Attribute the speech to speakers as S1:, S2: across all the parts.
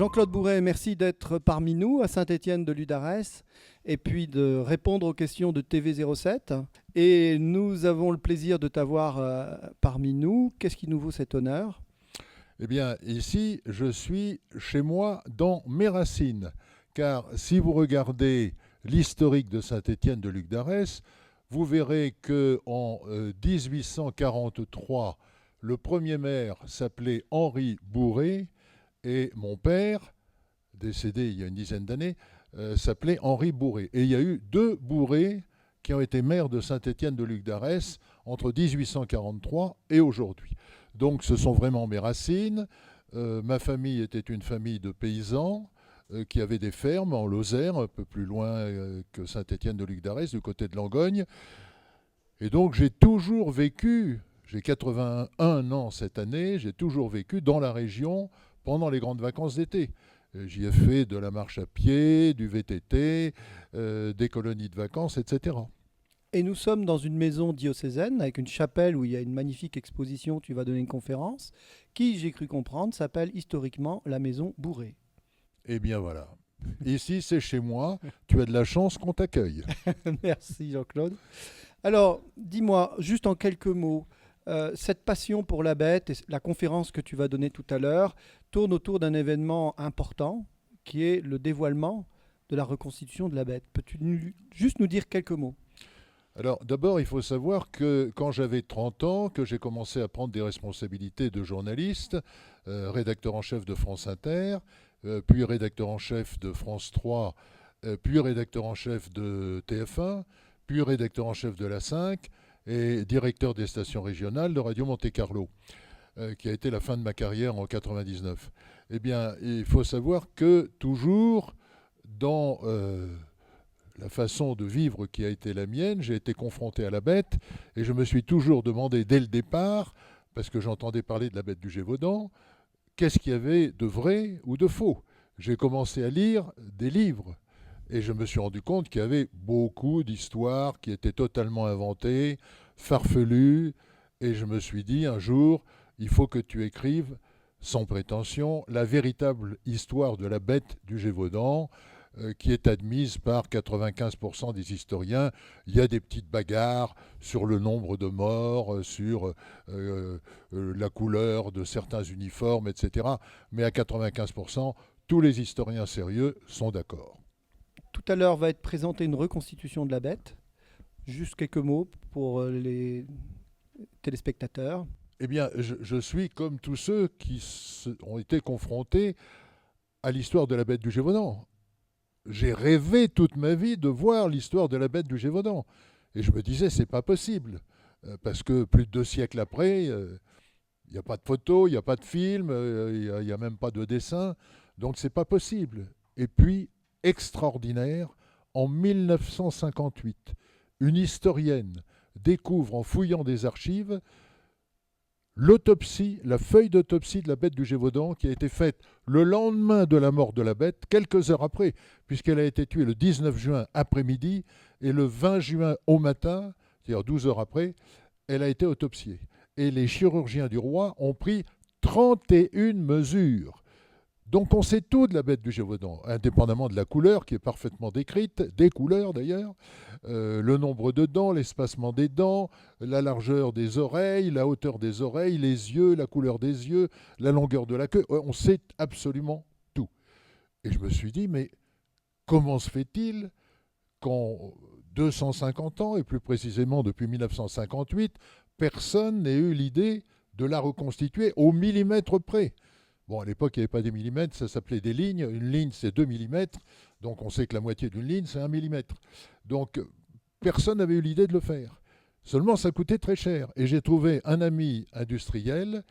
S1: Jean-Claude Bourret, merci d'être parmi nous à Saint-Étienne de Ludarès et puis de répondre aux questions de TV07. Et nous avons le plaisir de t'avoir parmi nous. Qu'est-ce qui nous vaut cet honneur ?
S2: Eh bien, ici, je suis chez moi dans mes racines. Car si vous regardez l'historique de Saint-Étienne de Ludarès, vous verrez qu'en 1843, le premier maire s'appelait Henri Bourret et mon père, décédé il y a une dizaine d'années, s'appelait Henri Bourret. Et il y a eu deux Bourrets qui ont été maires de Saint-Étienne de Ludarès entre 1843 et aujourd'hui. Donc ce sont vraiment mes racines. Ma famille était une famille de paysans qui avaient des fermes en Lozère, un peu plus loin que Saint-Étienne de Ludarès, du côté de Langogne. Et donc j'ai toujours vécu, j'ai 81 ans cette année, j'ai toujours vécu dans la région pendant les grandes vacances d'été. J'y ai fait de la marche à pied, du VTT, des colonies de vacances, etc.
S1: Et nous sommes dans une maison diocésaine avec une chapelle où il y a une magnifique exposition. Tu vas donner une conférence qui, j'ai cru comprendre, s'appelle historiquement la maison Bourret.
S2: Eh bien voilà. Ici, c'est chez moi. Tu as de la chance qu'on t'accueille.
S1: Merci Jean-Claude. Alors, dis-moi, juste en quelques mots, cette passion pour la bête et la conférence que tu vas donner tout à l'heure tourne autour d'un événement important qui est le dévoilement de la reconstitution de la bête. Peux-tu juste nous dire quelques mots ?
S2: Alors d'abord, il faut savoir que quand j'avais 30 ans, que j'ai commencé à prendre des responsabilités de journaliste, rédacteur en chef de France Inter, puis rédacteur en chef de France 3, puis rédacteur en chef de TF1, puis rédacteur en chef de la 5 et directeur des stations régionales de Radio Monte-Carlo, qui a été la fin de ma carrière en 99. Eh bien, il faut savoir que toujours dans la façon de vivre qui a été la mienne, j'ai été confronté à la bête et je me suis toujours demandé dès le départ, parce que j'entendais parler de la bête du Gévaudan, qu'est-ce qu'il y avait de vrai ou de faux. J'ai commencé à lire des livres et je me suis rendu compte qu'il y avait beaucoup d'histoires qui étaient totalement inventées, farfelues, et je me suis dit un jour, il faut que tu écrives, sans prétention, la véritable histoire de la bête du Gévaudan, qui est admise par 95% des historiens. Il y a des petites bagarres sur le nombre de morts, sur la couleur de certains uniformes, etc. Mais à 95%, tous les historiens sérieux sont d'accord.
S1: Tout à l'heure va être présentée une reconstitution de la bête. Juste quelques mots pour les téléspectateurs.
S2: Eh bien, je suis comme tous ceux qui ont été confrontés à l'histoire de la bête du Gévaudan. J'ai rêvé toute ma vie de voir l'histoire de la bête du Gévaudan. Et je me disais, c'est pas possible. Parce que plus de 2 siècles après, il n'y a pas de photos, il n'y a pas de film, il n'y a même pas de dessin. Donc c'est pas possible. Et puis, extraordinaire, en 1958, une historienne découvre en fouillant des archives l'autopsie, la feuille d'autopsie de la bête du Gévaudan qui a été faite le lendemain de la mort de la bête, quelques heures après, puisqu'elle a été tuée le 19 juin après-midi, et le 20 juin au matin, c'est-à-dire 12 heures après, elle a été autopsiée. Et les chirurgiens du roi ont pris 31 mesures. Donc on sait tout de la bête du Gévaudan, indépendamment de la couleur qui est parfaitement décrite, des couleurs d'ailleurs, le nombre de dents, l'espacement des dents, la largeur des oreilles, la hauteur des oreilles, les yeux, la couleur des yeux, la longueur de la queue, on sait absolument tout. Et je me suis dit, mais comment se fait-il qu'en 250 ans, et plus précisément depuis 1958, personne n'ait eu l'idée de la reconstituer au millimètre près ? Bon, à l'époque, il n'y avait pas des millimètres, ça s'appelait des lignes. Une ligne, c'est 2 millimètres. Donc, on sait que la moitié d'une ligne, c'est 1 millimètre. Donc, personne n'avait eu l'idée de le faire. Seulement, ça coûtait très cher. Et j'ai trouvé un ami industriel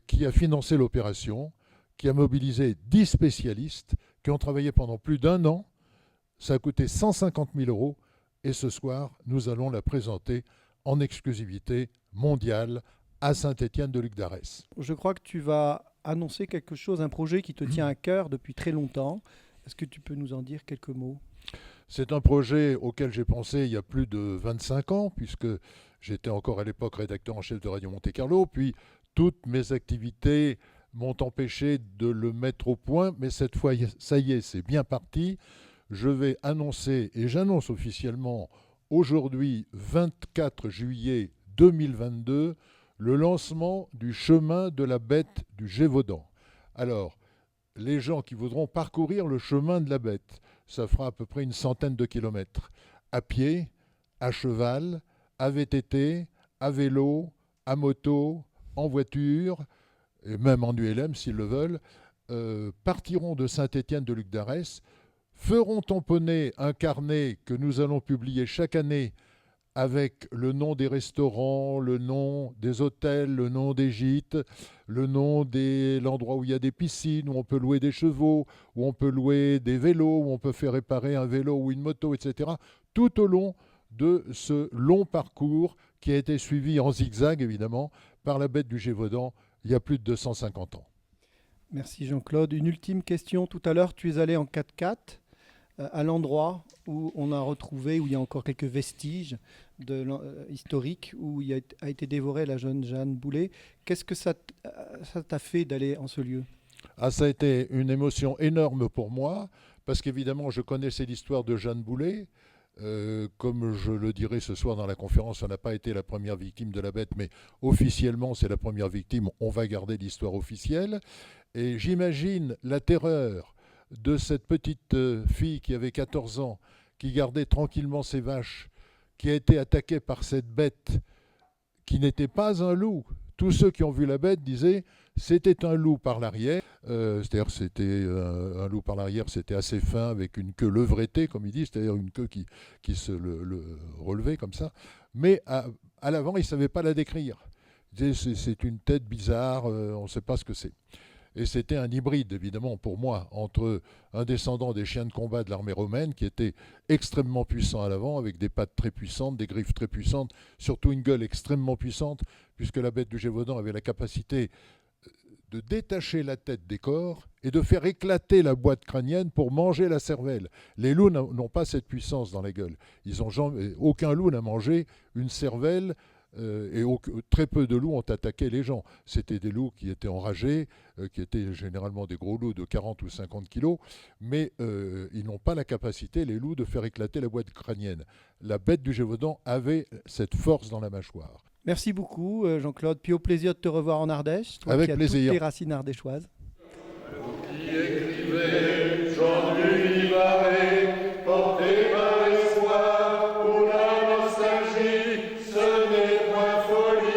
S2: qui a financé l'opération, qui a mobilisé 10 spécialistes qui ont travaillé pendant plus d'1 an. Ça a coûté 150 000 €. Et ce soir, nous allons la présenter en exclusivité mondiale à Saint-Étienne de Ludarès.
S1: Je crois que tu vas annoncer quelque chose, un projet qui te tient à cœur depuis très longtemps. Est-ce que tu peux nous en dire quelques mots ?
S2: C'est un projet auquel j'ai pensé il y a plus de 25 ans, puisque j'étais encore à l'époque rédacteur en chef de Radio Monte-Carlo, puis toutes mes activités m'ont empêché de le mettre au point, mais cette fois, ça y est, c'est bien parti. Je vais annoncer, et j'annonce officiellement aujourd'hui, 24 juillet 2022, le lancement du chemin de la bête du Gévaudan. Alors, les gens qui voudront parcourir le chemin de la bête, ça fera à peu près une centaine de kilomètres, à pied, à cheval, à VTT, à vélo, à moto, en voiture, et même en ULM s'ils le veulent, partiront de Saint-Étienne de Luc d'Arès, feront tamponner un carnet que nous allons publier chaque année avec le nom des restaurants, le nom des hôtels, le nom des gîtes, le nom de l'endroit où il y a des piscines, où on peut louer des chevaux, où on peut louer des vélos, où on peut faire réparer un vélo ou une moto, etc. Tout au long de ce long parcours qui a été suivi en zigzag, évidemment, par la bête du Gévaudan il y a plus de 250 ans.
S1: Merci Jean-Claude. Une ultime question. Tout à l'heure, tu es allé en 4x4 à l'endroit où on a retrouvé, où il y a encore quelques vestiges historiques, où a été dévorée la jeune Jeanne Boulet. Qu'est-ce que ça t'a fait d'aller en ce lieu ?
S2: Ça a été une émotion énorme pour moi, parce qu'évidemment, je connaissais l'histoire de Jeanne Boulet. Comme je le dirai ce soir dans la conférence, on n'a pas été la première victime de la bête, mais officiellement, c'est la première victime. On va garder l'histoire officielle. Et j'imagine la terreur de cette petite fille qui avait 14 ans, qui gardait tranquillement ses vaches, qui a été attaquée par cette bête qui n'était pas un loup. Tous ceux qui ont vu la bête disaient c'était un loup par l'arrière. C'est-à-dire c'était un loup par l'arrière, c'était assez fin avec une queue levretée, comme ils disent, c'est-à-dire une queue qui se le relevait comme ça. Mais à l'avant, ils ne savaient pas la décrire. Ils disaient c'est une tête bizarre, on ne sait pas ce que c'est. Et c'était un hybride, évidemment, pour moi, entre un descendant des chiens de combat de l'armée romaine, qui était extrêmement puissant à l'avant, avec des pattes très puissantes, des griffes très puissantes, surtout une gueule extrêmement puissante, puisque la bête du Gévaudan avait la capacité de détacher la tête des corps et de faire éclater la boîte crânienne pour manger la cervelle. Les loups n'ont pas cette puissance dans la gueule. Aucun loup n'a mangé une cervelle. Très peu de loups ont attaqué les gens. C'était des loups qui étaient enragés, qui étaient généralement des gros loups de 40 ou 50 kilos, mais ils n'ont pas la capacité, les loups, de faire éclater la boîte crânienne. La bête du Gévaudan avait cette force dans la mâchoire.
S1: Merci beaucoup Jean-Claude, puis au plaisir de te revoir en Ardèche, toi
S2: avec
S1: qui as
S2: plaisir.
S1: toutes les racines ardéchoises.
S3: Qui écrivait Jean du Vivarais, porté par l'espoir ou la nostalgie, ce n'est point folie.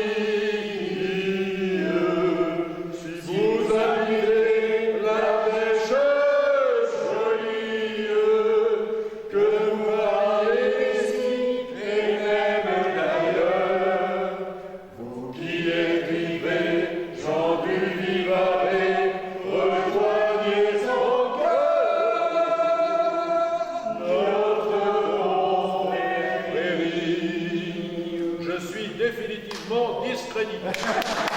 S3: Si vous habitez la pêche jolie, que vous variez ici et même d'ailleurs, vous qui écrivez Jean du Vivarais, rejoignez encore notre ronde prairie. Je suis définitivement discrédité.